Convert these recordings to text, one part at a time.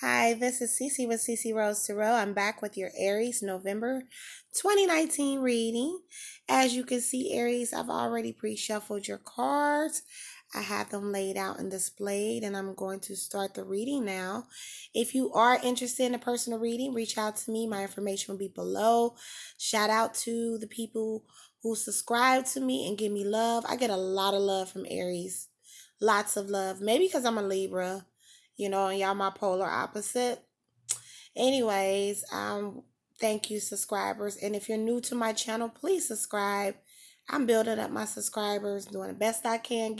Hi, this is Cece with Cece Rose Tarot. I'm back with your Aries November 2019 reading. As you can see, Aries, I've already pre-shuffled your cards. I have them laid out and displayed, and I'm going to start the reading now. If you are interested in a personal reading, reach out to me. My information will be below. Shout out to the people who subscribe to me and give me love. I get a lot of love from Aries. Lots of love. Maybe because I'm a Libra, and y'all my polar opposite. Anyways, thank you, subscribers. And if you're new to my channel, please subscribe. I'm building up my subscribers, doing the best I can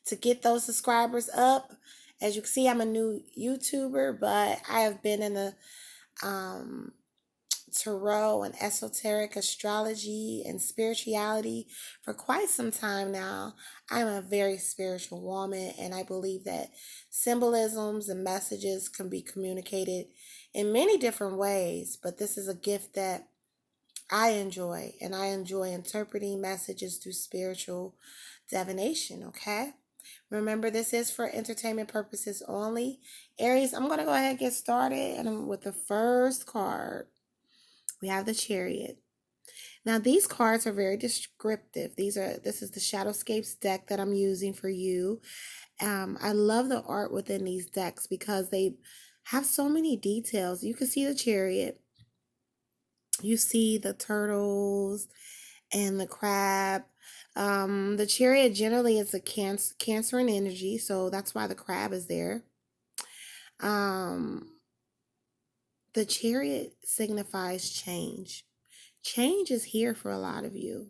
to get those subscribers up. As you can see, I'm a new YouTuber, but I have been in the um, tarot and esoteric astrology and spirituality for quite some time now. I'm a very spiritual woman, and I believe that symbolisms and messages can be communicated in many different ways, but this is a gift that I enjoy, and I enjoy interpreting messages through spiritual divination, okay? Remember, this is for entertainment purposes only. Aries, I'm going to go ahead and get started, and I'm with the first card. We have the Chariot. Now these cards are very descriptive. This is the Shadowscapes deck that I'm using for you. I love the art within these decks because they have so many details. You can see the Chariot. You see the turtles and the crab. The Chariot generally is a cancer in energy, so that's why the crab is there. Um, the Chariot signifies change. Change is here for a lot of you.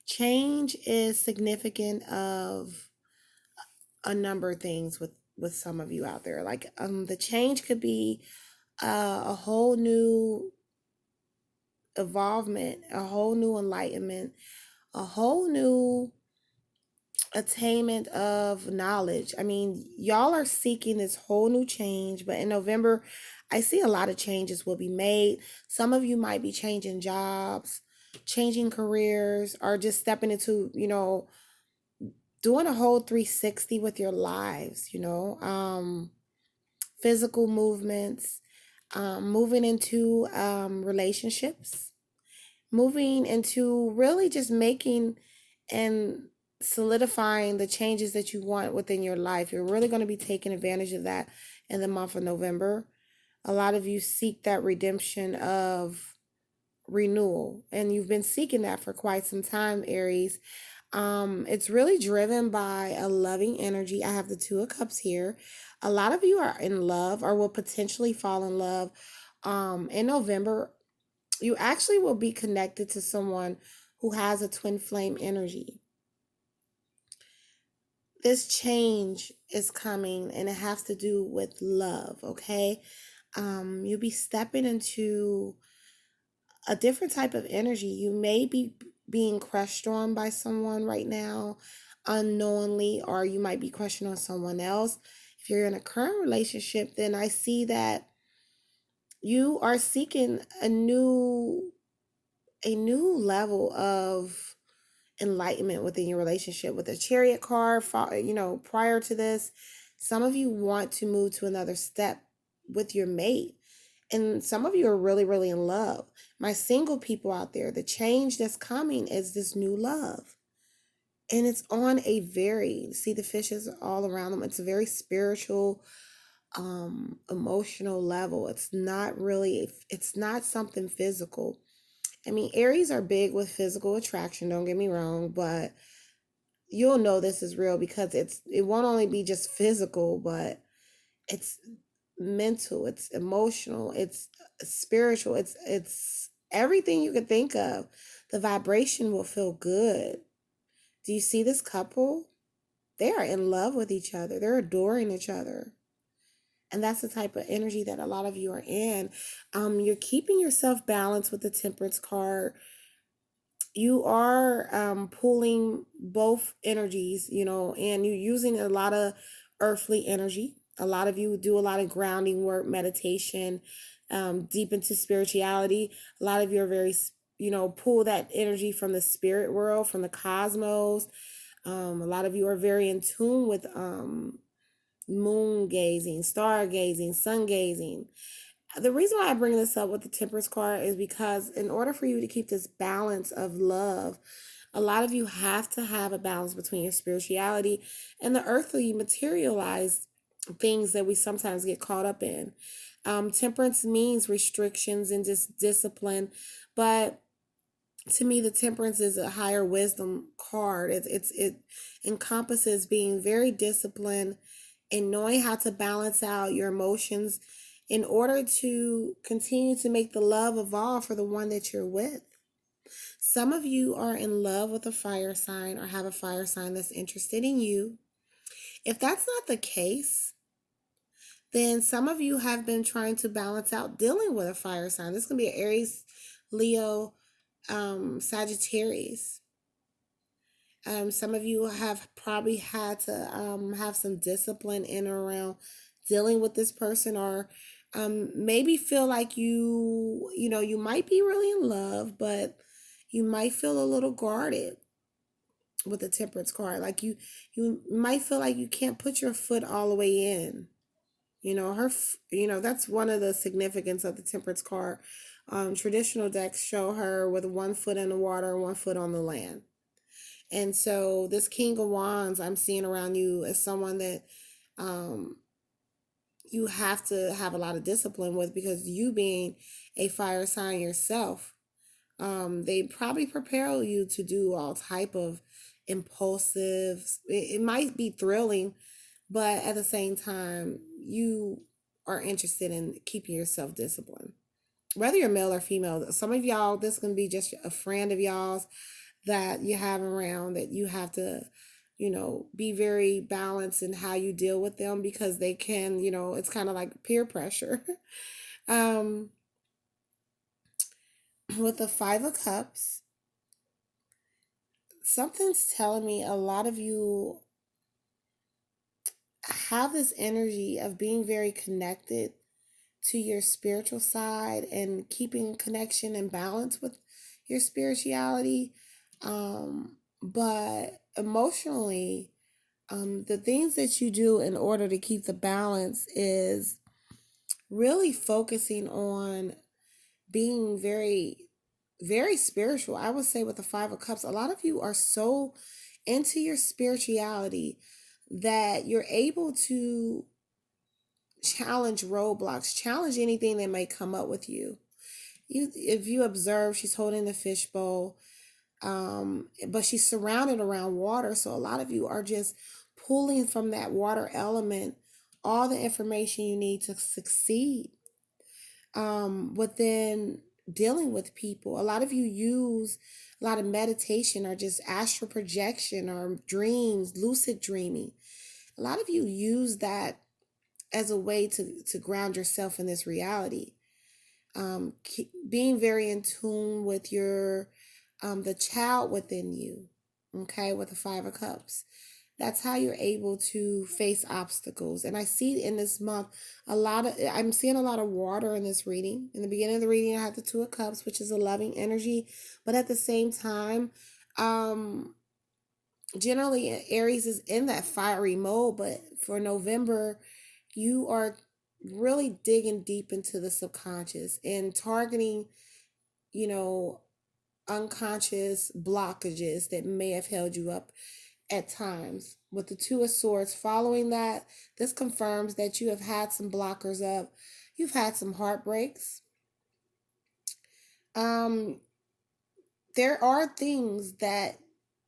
Change is significant of a number of things with some of you out there. Like the change could be a whole new evolvement, a whole new enlightenment, a whole new attainment of knowledge. I mean, y'all are seeking this whole new change, but in November, I see a lot of changes will be made. Some of you might be changing jobs, changing careers, or just stepping into, doing a whole 360 with your lives, physical movements, moving into relationships, moving into really just making and solidifying the changes that you want within your life. You're really going to be taking advantage of that in the month of November. A lot of you seek that redemption of renewal, and you've been seeking that for quite some time, Aries. It's really driven by a loving energy. I have the Two of Cups here. A lot of you are in love or will potentially fall in love. In November, you actually will be connected to someone who has a twin flame energy. This change is coming, and it has to do with love, okay? You'll be stepping into a different type of energy. You may be being crushed on by someone right now unknowingly, or you might be crushing on someone else. If you're in a current relationship, then I see that you are seeking a new level of enlightenment within your relationship. With a Chariot card, prior to this, some of you want to move to another step with your mate, and some of you are really, really in love. My single people out there, the change that's coming is this new love. And it's on a very, see the fishes all around them. It's a very spiritual, emotional level. It's not something physical. I mean, Aries are big with physical attraction, don't get me wrong, but you'll know this is real because it won't only be just physical, but it's mental, it's emotional, it's spiritual, it's everything you could think of. The vibration will feel good. Do you see this couple? They are in love with each other. They're adoring each other. And that's the type of energy that a lot of you are in. You're keeping yourself balanced with the Temperance card. You are pulling both energies, and you're using a lot of earthly energy. A lot of you do a lot of grounding work, meditation, deep into spirituality. A lot of you are very, pull that energy from the spirit world, from the cosmos. A lot of you are very in tune with moon gazing, star gazing, sun gazing. The reason why I bring this up with the Temperance card is because in order for you to keep this balance of love, a lot of you have to have a balance between your spirituality and the earthly materialized things that we sometimes get caught up in. Temperance means restrictions and just discipline, but to me, the Temperance is a higher wisdom card. It encompasses being very disciplined and knowing how to balance out your emotions in order to continue to make the love evolve for the one that you're with. Some of you are in love with a fire sign or have a fire sign that's interested in you. If that's not the case, then some of you have been trying to balance out dealing with a fire sign. This is going to be an Aries, Leo, Sagittarius. Some of you have probably had to have some discipline in or around dealing with this person, or maybe feel like you might be really in love, but you might feel a little guarded with the Temperance card. Like you might feel like you can't put your foot all the way in. That's one of the significance of the Temperance card. Traditional decks show her with one foot in the water and one foot on the land. And so this King of Wands I'm seeing around you is someone that um, you have to have a lot of discipline with, because you being a fire sign yourself, they probably prepare you to do all type of impulsive. It might be thrilling, but at the same time, you are interested in keeping yourself disciplined. Whether you're male or female, some of y'all, this can be just a friend of y'all's that you have around, that you have to, be very balanced in how you deal with them, because they can, it's kind of like peer pressure. um, with the Five of Cups, something's telling me a lot of you have this energy of being very connected to your spiritual side and keeping connection and balance with your spirituality. But emotionally, the things that you do in order to keep the balance is really focusing on being very, very spiritual. I would say with the Five of Cups, a lot of you are so into your spirituality that you're able to challenge roadblocks, challenge anything that may come up with you. If you observe, she's holding the fishbowl, but she's surrounded around water. So a lot of you are just pulling from that water element all the information you need to succeed. Within dealing with people, a lot of you use a lot of meditation or just astral projection or dreams, lucid dreaming. A lot of you use that as a way to ground yourself in this reality. Being very in tune with your the child within you. Okay, with the Five of Cups, that's how you're able to face obstacles. And I see in this month I'm seeing a lot of water in this reading. In the beginning of the reading, I had the Two of Cups, which is a loving energy, but at the same time, um generally Aries is in that fiery mode. But for November, you are really digging deep into the subconscious and targeting, you know, unconscious blockages that may have held you up at times. With the Two of Swords following that, this confirms that you have had some blockers up. You've had some heartbreaks. Um, there are things that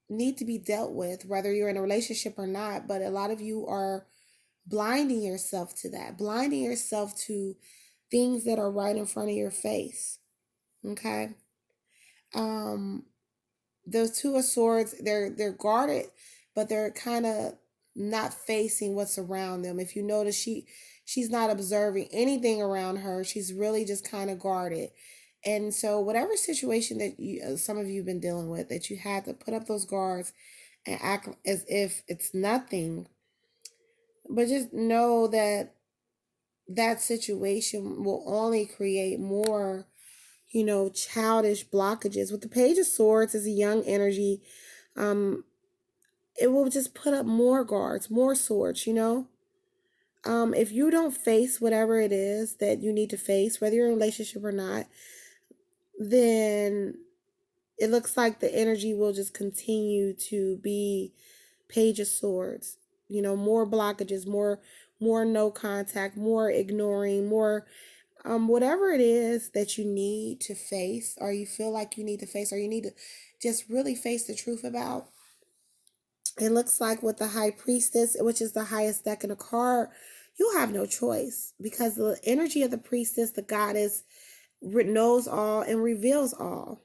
need to be dealt with, whether you're in a relationship or not, but a lot of you are blinding yourself to that, blinding yourself to things that are right in front of your face. Okay. Um, those Two of Swords, they're guarded, but they're kind of not facing what's around them. If you notice, she's not observing anything around her. She's really just kind of guarded. And so whatever situation that some of you have been dealing with, that you had to put up those guards and act as if it's nothing, but just know that that situation will only create more, childish blockages. With the Page of Swords is a young energy. um it will just put up more guards, more swords. If you don't face whatever it is that you need to face, whether you're in a relationship or not, then it looks like the energy will just continue to be Page of Swords. You know, more blockages, more no contact, more ignoring, more whatever it is that you need to face, or you feel like you need to face, or you need to just really face the truth about. It looks like with the High Priestess, which is the highest deck in the card, you have no choice because the energy of the priestess, the goddess, knows all and reveals all.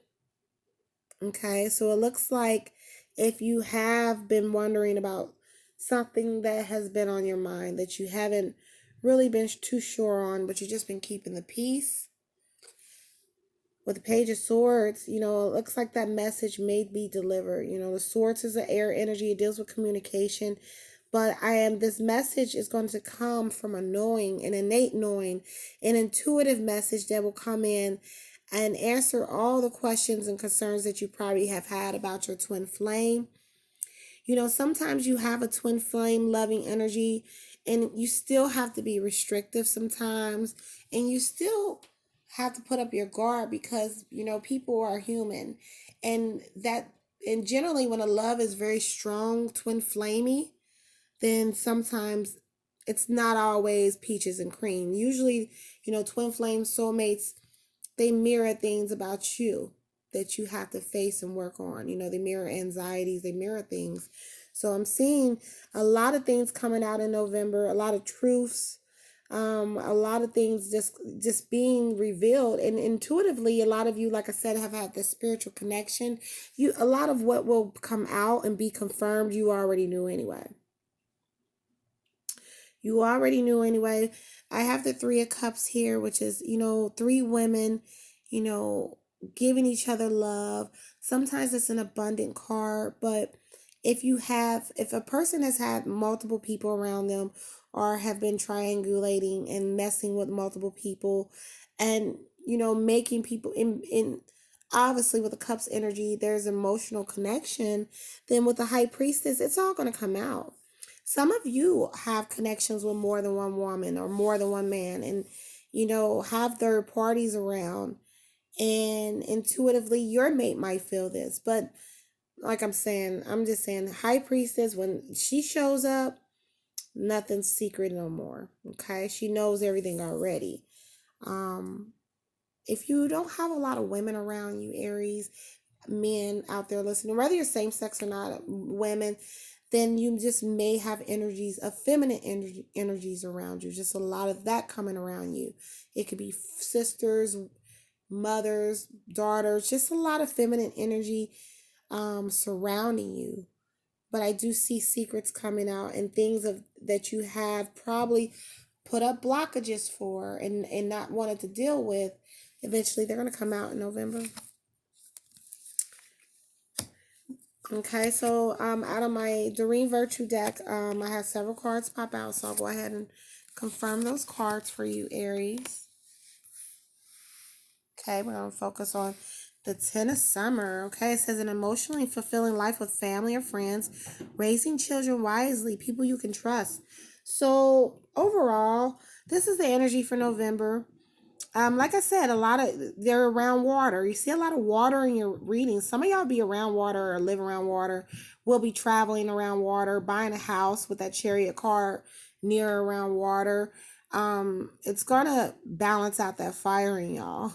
Okay, so it looks like if you have been wondering about something that has been on your mind that you haven't really been too sure on, but you've just been keeping the peace. With the Page of Swords, you know, it looks like that message may be delivered. You know, the Swords is an air energy, it deals with communication. But this message is going to come from a knowing, an innate knowing, an intuitive message that will come in and answer all the questions and concerns that you probably have had about your twin flame. You know, sometimes you have a twin flame loving energy and you still have to be restrictive sometimes, and you still have to put up your guard because, you know, people are human. And that, and generally, when a love is very strong, twin flamey, then sometimes it's not always peaches and cream. Usually, you know, twin flame soulmates, they mirror things about you that you have to face and work on. You know, they mirror anxieties, they mirror things. So I'm seeing a lot of things coming out in November, a lot of truths, a lot of things just being revealed. And intuitively, a lot of you, like I said, have had this spiritual connection. A lot of what will come out and be confirmed, you already knew anyway. You already knew anyway. I have the Three of Cups here, which is, you know, three women, you know, giving each other love. Sometimes it's an abundant card, but if a person has had multiple people around them or have been triangulating and messing with multiple people and, you know, making people in obviously with the cups energy, there's emotional connection, then with the high priestess, it's all going to come out. Some of you have connections with more than one woman or more than one man, and, you know, have third parties around, and intuitively your mate might feel this. But like I'm just saying, high priestess, when she shows up, nothing's secret no more. Okay, she knows everything already. um if you don't have a lot of women around you, Aries, men out there listening, whether you're same sex or not, women, then you just may have energies of feminine energies around you. Just a lot of that coming around you. It could be sisters, mothers, daughters, just a lot of feminine energy surrounding you. But I do see secrets coming out and things that you have probably put up blockages for and not wanted to deal with. Eventually, they're going to come out in November. Okay, so out of my Doreen Virtue deck, I have several cards pop out, so I'll go ahead and confirm those cards for you, Aries. Okay, we're going to focus on the 10 of summer. Okay, it says an emotionally fulfilling life with family or friends, raising children wisely, people you can trust. So overall, this is the energy for November. Like I said, they're around water. You see a lot of water in your readings. Some of y'all be around water or live around water. Will be traveling around water, buying a house with that chariot card near around water. It's gonna balance out that fire in y'all.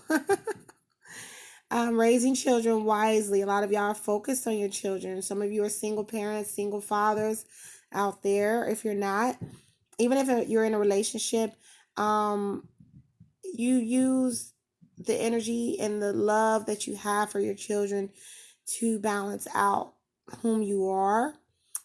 Raising children wisely. A lot of y'all are focused on your children. Some of you are single parents, single fathers out there. If you're not, even if you're in a relationship, um, you use the energy and the love that you have for your children to balance out whom you are.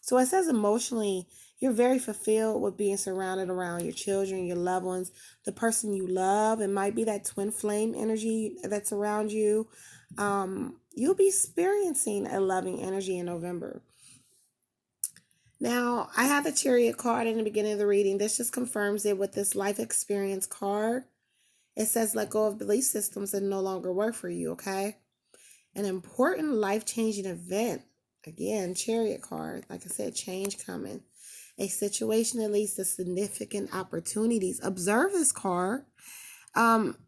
So it says emotionally, you're very fulfilled with being surrounded around your children, your loved ones, the person you love. It might be that twin flame energy that's around you. You'll be experiencing a loving energy in November. Now, I have the chariot card in the beginning of the reading. This just confirms it with this life experience card. It says let go of belief systems that no longer work for you, okay? An important life-changing event. Again, chariot card. Like I said, change coming. A situation that leads to significant opportunities. Observe this card.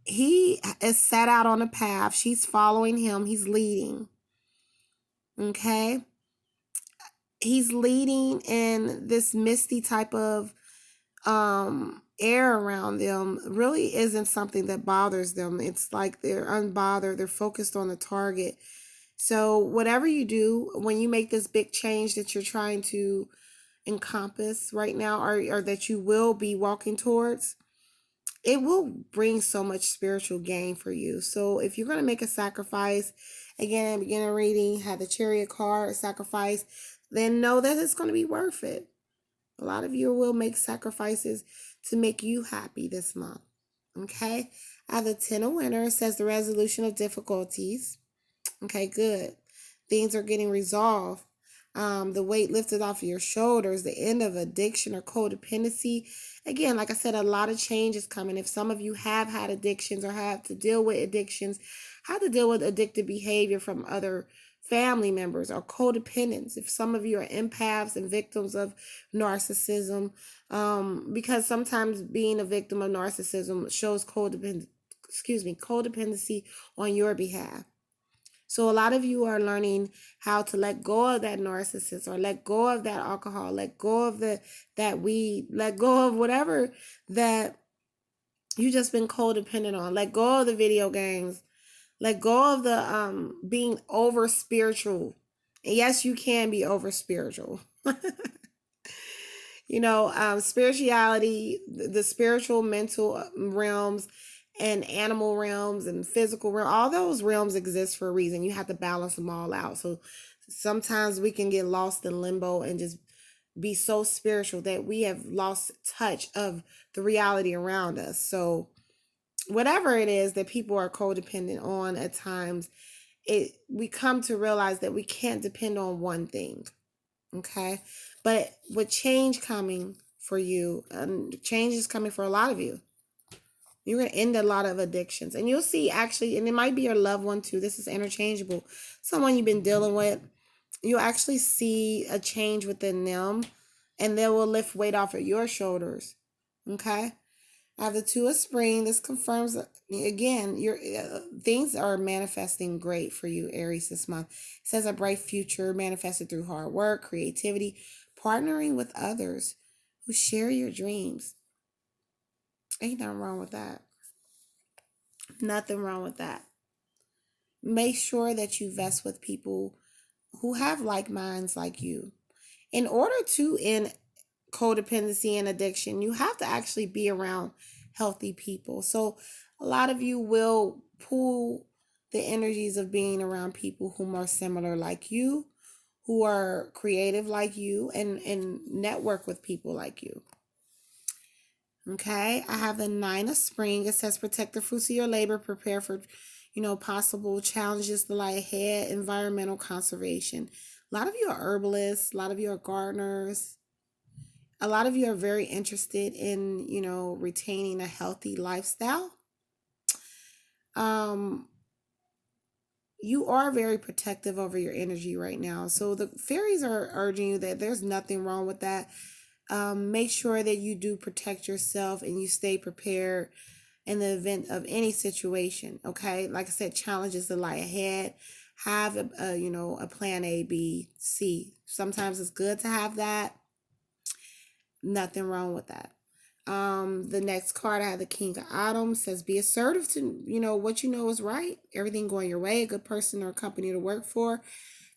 He is set out on a path. She's following him. He's leading. Okay. He's leading in this misty type of air around them. Really isn't something that bothers them. It's like they're unbothered. They're focused on the target. So whatever you do, when you make this big change that you're trying to encompass right now, or that you will be walking towards, it will bring so much spiritual gain for you. So if you're going to make a sacrifice, again, beginner reading, have the Chariot card, sacrifice, then know that it's going to be worth it. A lot of you will make sacrifices to make you happy this month. Okay? I have the 10 of Winter. It says the resolution of difficulties. Okay, good. Things are getting resolved. The weight lifted off of your shoulders, the end of addiction or codependency. Again, like I said, a lot of change is coming. If some of you have had addictions or have to deal with addictions, have to deal with addictive behavior from other family members or codependents. If some of you are empaths and victims of narcissism, because sometimes being a victim of narcissism shows codependency on your behalf. So a lot of you are learning how to let go of that narcissist, or let go of that alcohol, let go of that weed, let go of whatever that you just been codependent on. Let go of the video games. Let go of the being over spiritual. And yes, you can be over spiritual. Spirituality, the spiritual, mental realms, and animal realms and physical realm, all those realms exist for a reason. You have to balance them all out. So sometimes we can get lost in limbo and just be so spiritual that we have lost touch of the reality around us. So whatever it is that people are codependent on at times, we come to realize that we can't depend on one thing. Okay. But with change coming for you, and change is coming for a lot of you, you're going to end a lot of addictions. And you'll see, actually, and it might be your loved one too. This is interchangeable. Someone you've been dealing with, you'll actually see a change within them, and they will lift weight off of your shoulders. Okay. I have the Two of Spring. This confirms, again, your things are manifesting great for you, Aries, this month. It says a bright future manifested through hard work, creativity, partnering with others who share your dreams. Ain't nothing wrong with that. Nothing wrong with that. Make sure that you vest with people who have like minds like you. In order to end codependency and addiction, you have to actually be around healthy people. So a lot of you will pull the energies of being around people who are similar like you, who are creative like you, and network with people like you. Okay, I have the 9 of Spring. It says protect the fruits of your labor, prepare for, possible challenges to lie ahead, environmental conservation. A lot of you are herbalists, a lot of you are gardeners. A lot of you are very interested in, retaining a healthy lifestyle. You are very protective over your energy right now. So the fairies are urging you that there's nothing wrong with that. Make sure that you do protect yourself and you stay prepared in the event of any situation. Okay, like I said, challenges that lie ahead. Have a plan A, B, C. Sometimes it's good to have that. Nothing wrong with that. The next card I have the King of Autumn. Says be assertive to what you know is right. Everything going your way. A good person or company to work for.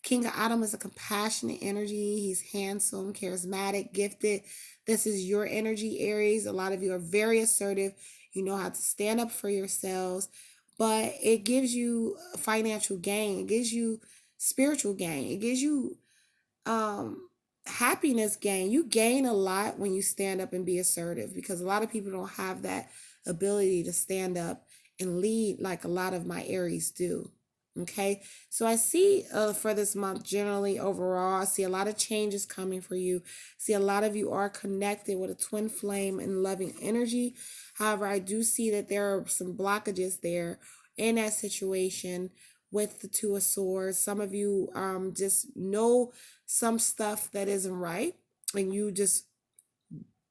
King of Autumn is a compassionate energy. He's handsome, charismatic, gifted. This is your energy, Aries. A lot of you are very assertive. You know how to stand up for yourselves, but it gives you financial gain. It gives you spiritual gain. It gives you happiness gain. You gain a lot when you stand up and be assertive, because a lot of people don't have that ability to stand up and lead like a lot of my Aries do. Okay, so I see for this month, generally overall, I see a lot of changes coming for you. See, a lot of you are connected with a twin flame and loving energy. However, I do see that there are some blockages there in that situation with the Two of Swords. Some of you just know some stuff that isn't right, and you just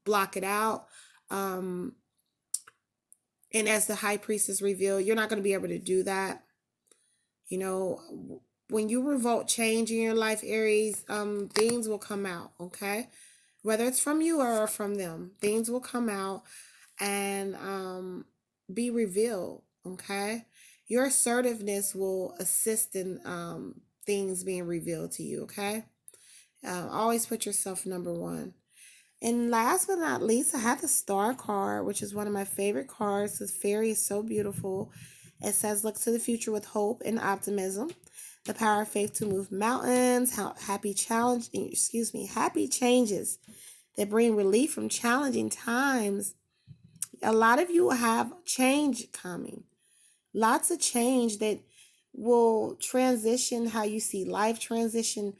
block it out. Um, and as the high priestess revealed, you're not going to be able to do that. You know, when you revolt change in your life, Aries, things will come out, okay? Whether it's from you or from them, things will come out and be revealed, okay? Your assertiveness will assist in things being revealed to you, okay? Always put yourself number one. And last but not least, I have the Star card, which is one of my favorite cards. This fairy is so beautiful. It says, look to the future with hope and optimism. The power of faith to move mountains. Happy changes that bring relief from challenging times. A lot of you have change coming. Lots of change that will transition how you see life, transition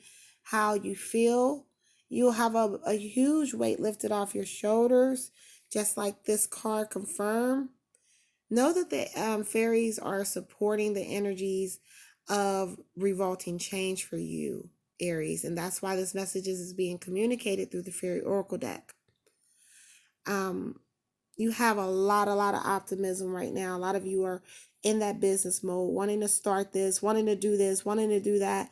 how you feel. You'll have a huge weight lifted off your shoulders, just like this card confirmed. Know that the fairies are supporting the energies of revolting change for you, Aries, and that's why this message is being communicated through the Fairy Oracle deck. Um, you have a lot of optimism right now. A lot of you are in that business mode, wanting to start this, wanting to do this, wanting to do that.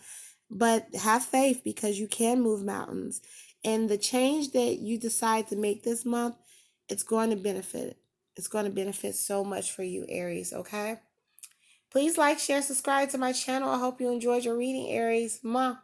But have faith, because you can move mountains. And the change that you decide to make this month, it's going to benefit. It's going to benefit so much for you, Aries, okay? Please like, share, subscribe to my channel. I hope you enjoyed your reading, Aries. Mwah.